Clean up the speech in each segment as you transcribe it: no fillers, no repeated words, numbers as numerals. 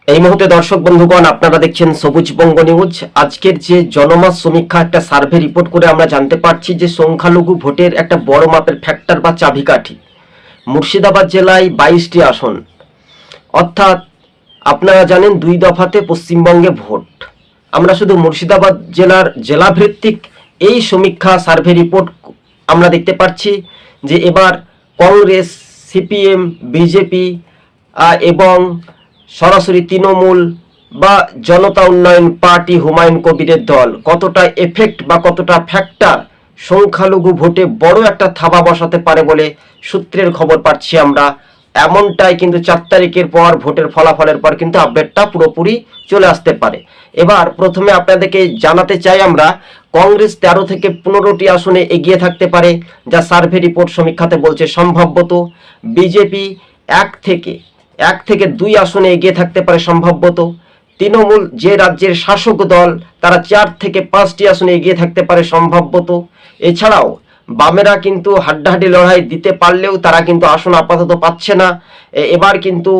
এই মুহূর্তে দর্শক বন্ধুগণ আপনারা দেখছেন সবুজবঙ্গ নিউজ। আজকের যে জনমত সমীক্ষা একটা সার্ভে রিপোর্ট করে আমরা জানতে পারছি যে সংখ্যালঘু ভোটের একটা বড় মাপের ফ্যাক্টর বা চাবিকাঠি মুর্শিদাবাদ জেলায় 22টি আসন, অর্থাৎ আপনারা জানেন 2 দফাতে পশ্চিমবঙ্গে ভোট। আমরা শুধু মুর্শিদাবাদ জেলার জেলাভিত্তিক এই সমীক্ষা সার্ভে রিপোর্ট আমরা দেখতে পাচ্ছি যে এবার কংগ্রেস, সিপিএম, বিজেপি এবং সরাসরি তৃণমূল বা জনতা উন্নয়ন পার্টি হুমায়ুন কবিরের দল কতটা এফেক্ট বা কতটা ফ্যাক্টর সংখ্যালঘু ভোটে বড় একটা থাবা বসাতে পারে বলে সূত্রের খবর পাচ্ছি আমরা। এমনটাই কিন্তু 4 তারিখের পর ভোটের ফলাফলের পর কিন্তু আপডেটটা পুরোপুরি চলে আসতে পারে। এবার প্রথমে আপনাদেরকে জানাতে চাই আমরা, কংগ্রেস 13 থেকে 15টি আসনে এগিয়ে থাকতে পারে যা সার্ভে রিপোর্ট সমীক্ষাতে বলছে সম্ভাব্যত। বিজেপি 1 থেকে 2 আসনে এগিয়ে থাকতে পারে সম্ভাব্যত। তৃণমূল যে রাজ্যের শাসক দল তারা 4 থেকে 5টি আসনে এগিয়ে থাকতে পারে সম্ভাব্যত। এছাড়াও বামেরা কিন্তু হাড্ডাহাড্ডি লড়াই দিতে পারলেও তারা কিন্তু আসন আপাতত পাচ্ছে না। এবার কিন্তু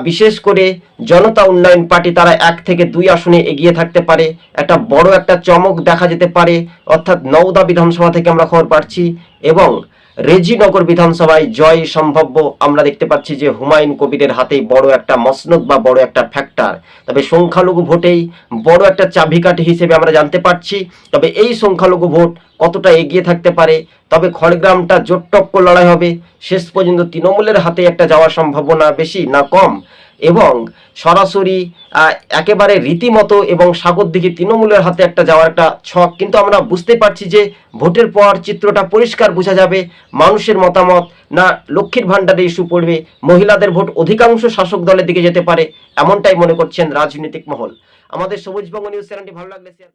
বিশেষ করে জনতা উন্নয়ন পার্টি তারা 1 থেকে 2 আসনে এগিয়ে থাকতে পারে। একটা বড় একটা চমক দেখা যেতে পারে, অর্থাৎ নওদা বিধানসভা থেকে আমরা খবর পাচ্ছি এবং রেজিনগর বিধানসভায় জয় সম্ভাব্য। আমরা দেখতে পাচ্ছি যে হুমায়ুন কবিরের হাতেই বড় একটা মসনদ বা বড় একটা ফ্যাক্টর। তবে সংখ্যালঘু ভোটেই বড় একটা চাবিকাঠি হিসেবে আমরা জানতে পারছি। তবে এই সংখ্যালঘু ভোট কতটা এগিয়ে থাকতে পারে, তবে খড়গ্রামটা জোর টক্কর লড়াই হবে। শেষ পর্যন্ত তৃণমূলের হাতে একটা যাওয়ার সম্ভাবনা বেশি না কম, এবং সরাসরি একেবারে রীতিমতো এবং সাগরদিঘি তৃণমূলের হাতে একটা যাওয়ার একটা ছক কিন্তু আমরা বুঝতে পারছি যে ভোটের পর চিত্রটা পরিষ্কার বোঝা যাবে। মানুষের মতামত না লক্ষ্মীর ভাণ্ডারে ইস্যু পড়বে, মহিলাদের ভোট অধিকাংশ শাসক দলের দিকে যেতে পারে, এমনটাই মনে করছেন রাজনৈতিক মহল। আমাদের সবুজবঙ্গ নিউজ চ্যানেলটি ভালো লাগলে শেয়ার